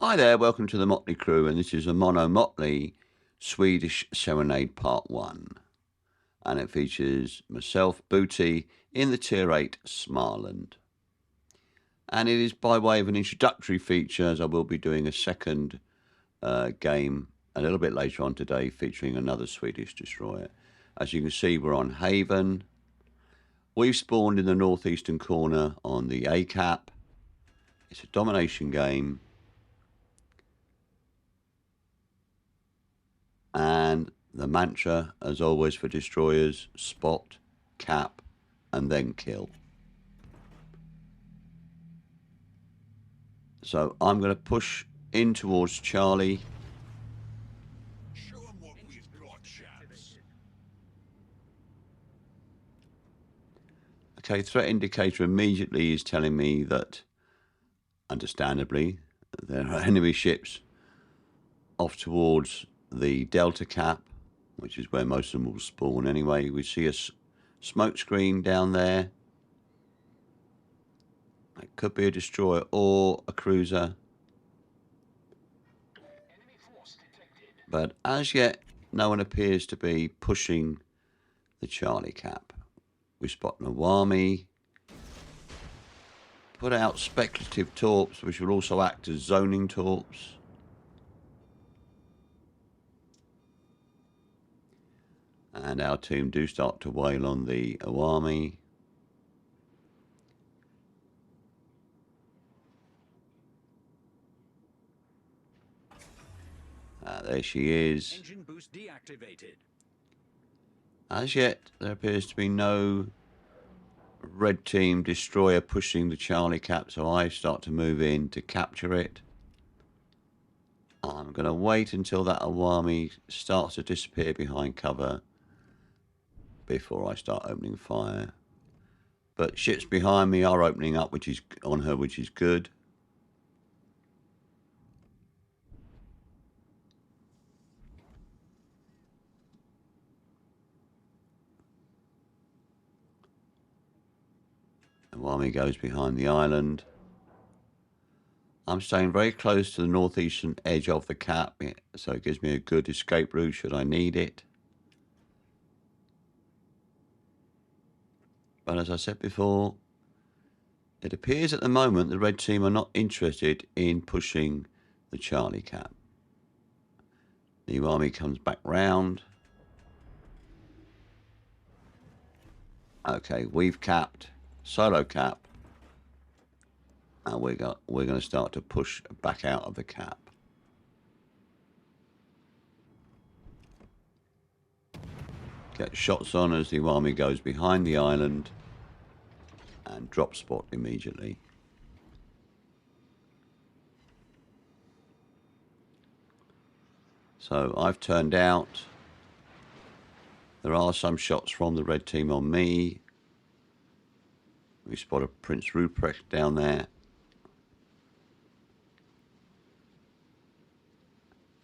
Hi there, welcome to the Motley Crew, and this is a Mono Motley Swedish Serenade Part 1. And it features myself, Booty, in the Tier 8 Smaland. And it is by way of an introductory feature, as I will be doing a second game a little bit later on today, featuring another Swedish destroyer. As you can see, we're on Haven. We've spawned in the northeastern corner on the A cap. It's a domination game. And the mantra, as always for destroyers, spot, cap, and then kill. So I'm going to push in towards Charlie. Show 'em what we've got, chaps. Okay, threat indicator immediately is telling me that, understandably, there are enemy ships off towards the Delta cap, which is where most of them will spawn anyway. We see a smoke screen down there. It could be a destroyer or a cruiser. But as yet, no one appears to be pushing the Charlie cap. We spot an Awami. Put out speculative torps, which will also act as zoning torps. And our team do start to wail on the Awami. There she is. Engine boost deactivated. As yet, there appears to be no red team destroyer pushing the Charlie cap, so I start to move in to capture it. I'm going to wait until that Awami starts to disappear behind cover before I start opening fire. But ships behind me are opening up, which is on her, which is good. Awami goes behind the island. I'm staying very close to the northeastern edge of the cap, so it gives me a good escape route should I need it. But as I said before, it appears at the moment the red team are not interested in pushing the Charlie cap. The army comes back round. Okay, we've capped, solo cap, and we're going to start to push back out of the cap. Get shots on as the army goes behind the island and drop spot immediately. So I've turned out. There are some shots from the red team on me. We spot a Prince Ruprecht down there.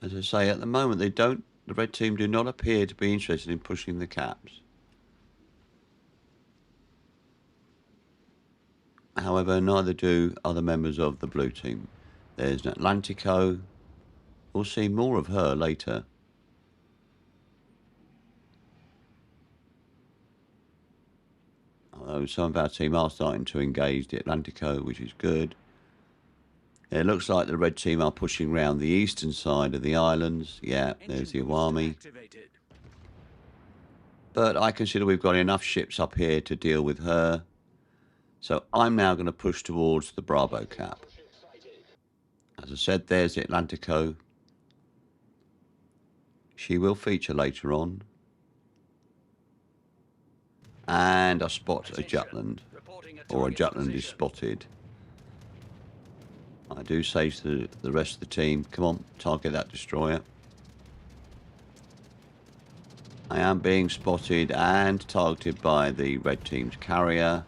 As I say, at the moment the red team do not appear to be interested in pushing the caps. However, neither do other members of the blue team. There's an Atlantico. We'll see more of her later. Although some of our team are starting to engage the Atlantico, which is good. It looks like the red team are pushing round the eastern side of the islands. Yeah, there's the Awami. But I consider we've got enough ships up here to deal with her. So I'm now going to push towards the Bravo cap. As I said, there's the Atlantico. She will feature later on. And I spot a Jutland, or a Jutland is spotted. I do say to the rest of the team, come on, target that destroyer. I am being spotted and targeted by the red team's carrier.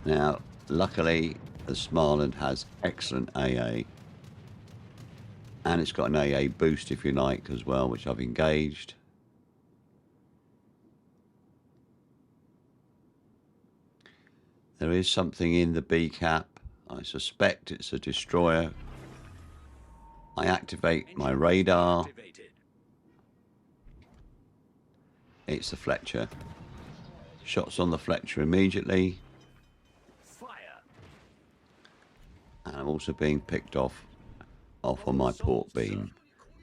Now, luckily, the Smaland has excellent AA. And it's got an AA boost, if you like, as well, which I've engaged. There is something in the B cap. I suspect it's a destroyer. I activate my radar. It's the Fletcher. Shots on the Fletcher immediately. And I'm also being picked off on my port beam.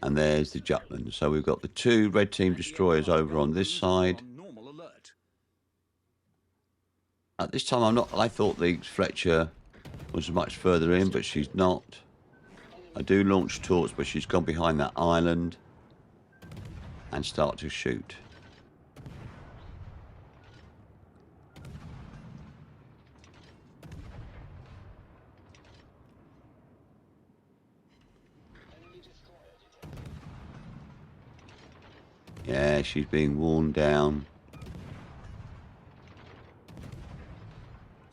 And there's the Jutland. So we've got the two red team destroyers over on this side. At this time, I thought the Fletcher was much further in, but she's not. I do launch torch, but she's gone behind that island and start to shoot. Yeah, she's being worn down.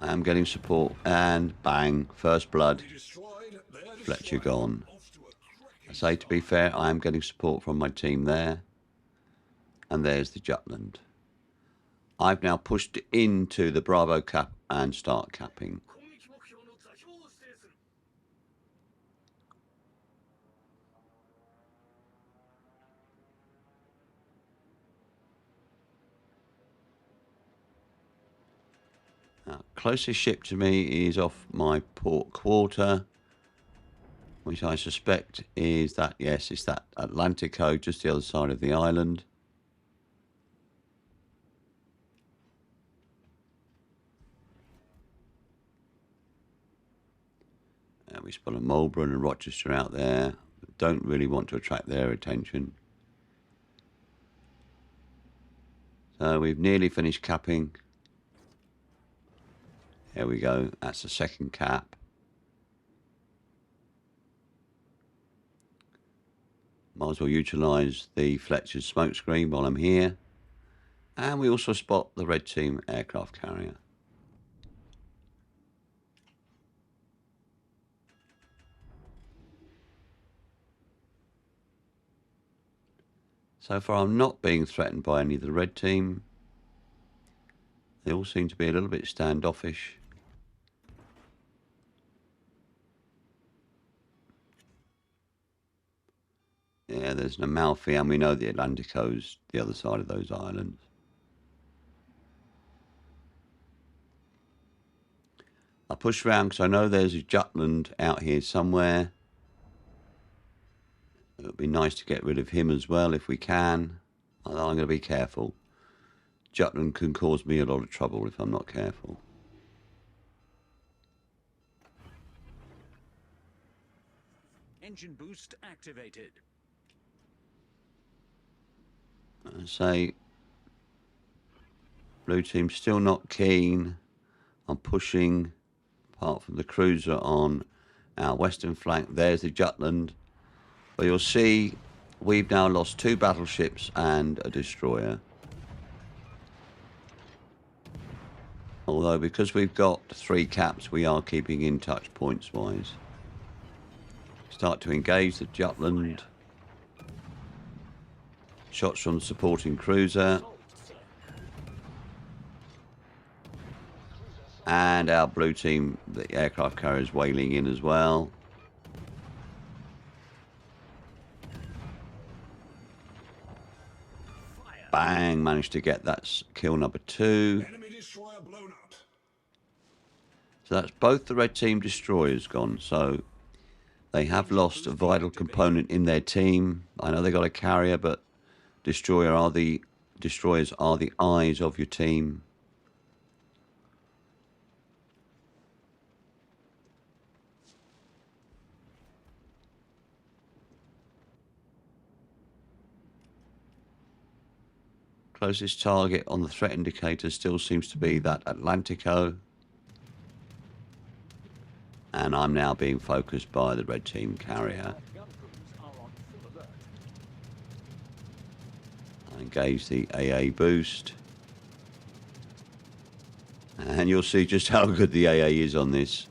I am getting support, and bang, first blood. Fletcher gone. I say, to be fair, I am getting support from my team there. And there's the Jutland. I've now pushed into the Bravo cap and start capping. Now, closest ship to me is off my port quarter, which I suspect is that, yes, it's that Atlantico just the other side of the island. And we spot a Marlborough and a Rochester out there. Don't really want to attract their attention. So we've nearly finished capping. Here we go. That's the second cap. Might as well utilise the Fletcher's smokescreen while I'm here. And we also spot the red team aircraft carrier. So far I'm not being threatened by any of the red team. They all seem to be a little bit standoffish. Yeah, there's an Amalfi, and we know the Atlantico's the other side of those islands. I push around because I know there's a Jutland out here somewhere. It would be nice to get rid of him as well if we can. Although I'm going to be careful. Jutland can cause me a lot of trouble if I'm not careful. Engine boost activated. I say, blue team still not keen on pushing, apart from the cruiser on our western flank. There's the Jutland. But you'll see we've now lost 2 battleships and a destroyer. Although because we've got 3 caps, we are keeping in touch points wise. Start to engage the Jutland. Shots from the supporting cruiser. And our blue team, the aircraft carrier, is whaling in as well. Bang, managed to get that kill number 2. Enemy destroyer blown up. So that's both the red team destroyers gone. So they have lost a vital component in their team. I know they got a carrier, but destroyers are the eyes of your team. Closest target on the threat indicator still seems to be that Atlantico. And I'm now being focused by the red team carrier. I engage the AA boost. And you'll see just how good the AA is on this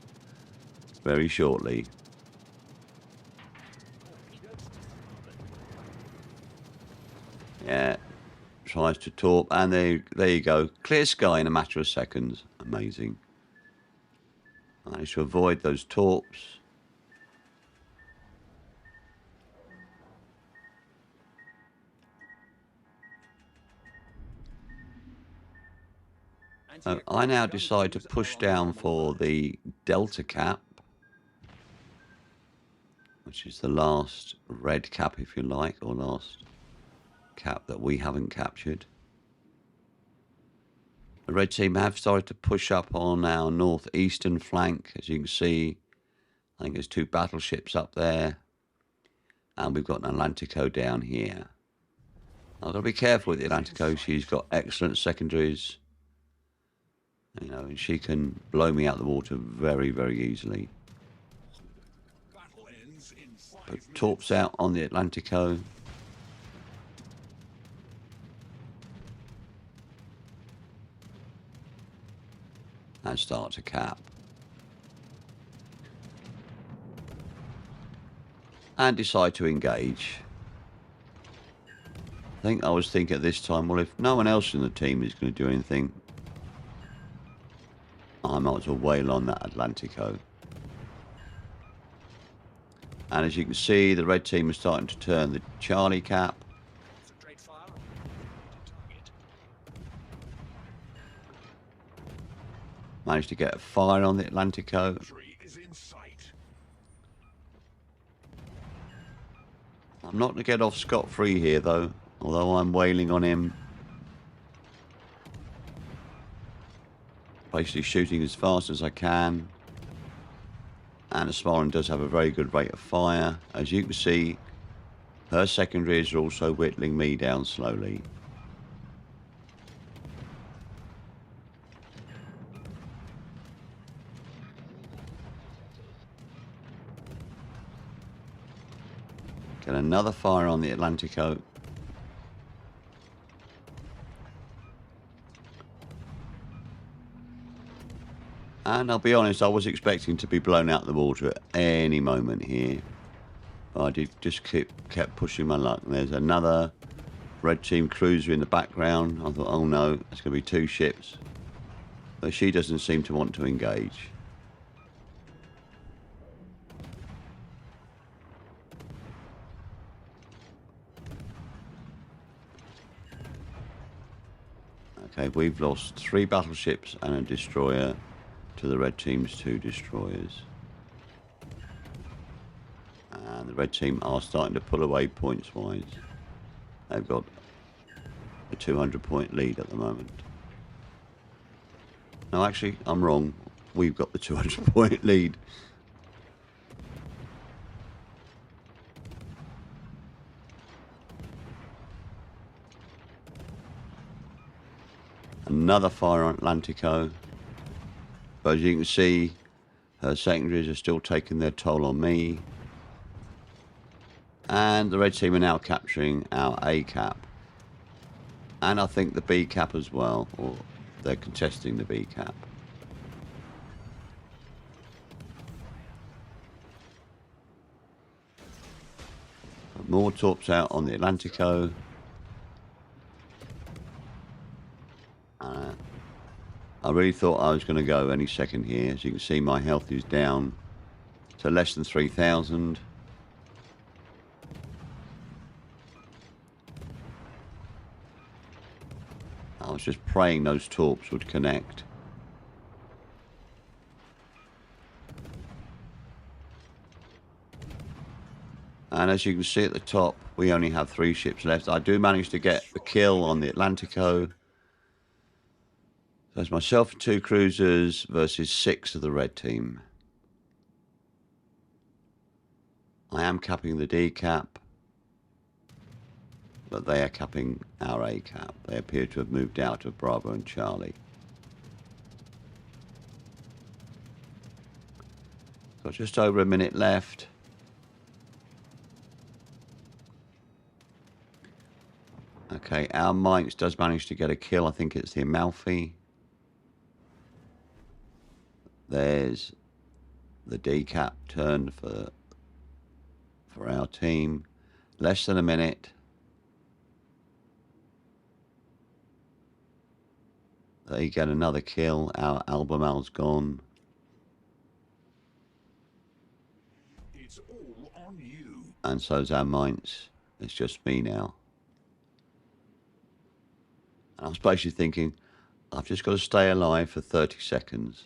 very shortly. Yeah. Tries to torp, and there you go. Clear sky in a matter of seconds. Amazing. Managed to avoid those torps. I now decide to push down for the Delta cap, which is the last red cap, if you like, or last cap that we haven't captured. The red team have started to push up on our northeastern flank. As you can see, I think there's 2 battleships up there, and we've got an Atlantico down here. I've got to be careful with the Atlantico. She's got excellent secondaries, you know, and she can blow me out the water very, very easily. Battle ends in 5 Put minutes. torps out on the Atlantico. And start to cap. And decide to engage. I was thinking at this time, well, if no one else in the team is going to do anything, I might as well wail on that Atlantico. And as you can see, the red team is starting to turn the Charlie cap. Concentrate fire on the target. Managed to get a fire on the Atlantico. Victory is in sight. I'm not going to get off scot-free here, though, although I'm wailing on him. Basically shooting as fast as I can. And the Smaland does have a very good rate of fire. As you can see, her secondaries are also whittling me down slowly. Get another fire on the Atlantico. And I'll be honest, I was expecting to be blown out the water at any moment here. But I just kept pushing my luck. And there's another red team cruiser in the background. I thought, oh no, it's going to be 2 ships. But she doesn't seem to want to engage. Okay, we've lost 3 battleships and a destroyer to the red team's 2 destroyers. And the red team are starting to pull away points-wise. They've got a 200-point lead at the moment. No, actually, I'm wrong. We've got the 200-point lead. Another fire on Atlantico. But as you can see, her secondaries are still taking their toll on me. And the red team are now capturing our A cap. And I think the B cap as well, or they're contesting the B cap. More torps out on the Atlantico. I really thought I was going to go any second here. As you can see, my health is down to less than 3,000. I was just praying those torps would connect. And as you can see at the top, we only have 3 ships left. I do manage to get the kill on the Atlantico. So it's myself and 2 cruisers versus 6 of the red team. I am capping the D cap, but they are capping our A cap. They appear to have moved out of Bravo and Charlie. Got just over a minute left. Okay, our Minx does manage to get a kill. I think it's the Amalfi. There's the D cap turned for our team. Less than a minute. They get another kill. Our Albemarle's gone. It's all on you. And so's our mines. It's just me now. And I was basically thinking, I've just got to stay alive for 30 seconds.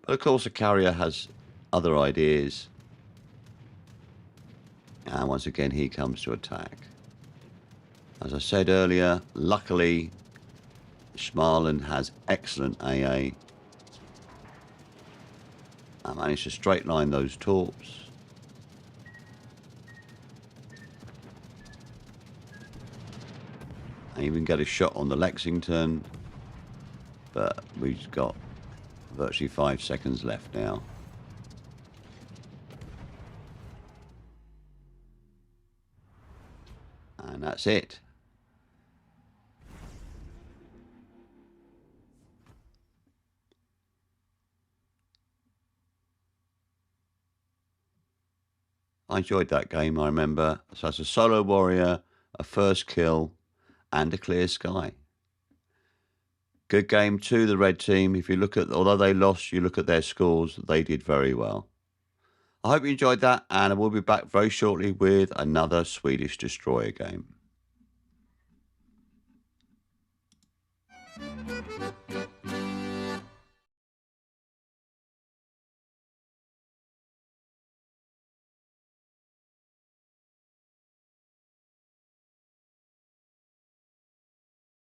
But of course, the carrier has other ideas. And once again, he comes to attack. As I said earlier, luckily, Smaland has excellent AA. I managed to straight line those torps. I even get a shot on the Lexington, but we've got virtually 5 seconds left now. And that's it. I enjoyed that game, I remember. So as a solo warrior, a first kill, and a clear sky. Good game to the red team. If you look at, although they lost, you look at their scores, they did very well. I hope you enjoyed that, and I will be back very shortly with another Swedish Destroyer game.